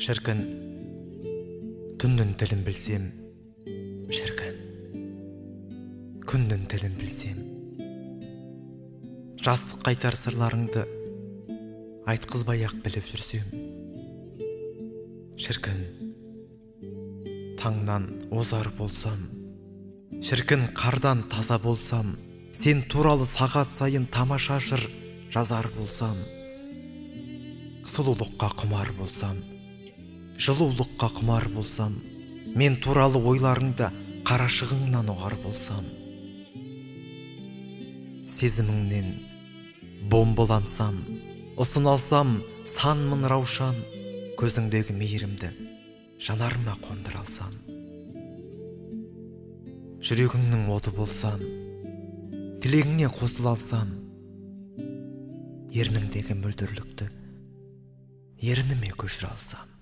Шіркін, түннің тілін білсем, шіркін, күннің тілін білсем, жастық қайтар сырларыңды айтқызбай-ақ біліп жүрсем, шіркін, таңнан озар болсам, шіркін, қардан таза болсам, сен туралы сағат сайын тамаша жыр жазар болсам, сұлулыққа құмар болсам, жылулыққа құмар болсам, мен туралы ойларыңда қарашығыңнан ұғар болсам, сезіміңнен бомбалансам, ұсыналсам санмын раушан, көзіңдегі мейірімді жанарыма қондыра алсам, жүрегіңнің оты болсам, тілегіңе қосыла алсам, ерніңдегі мөлдірлікті ерініме көшіре алсам.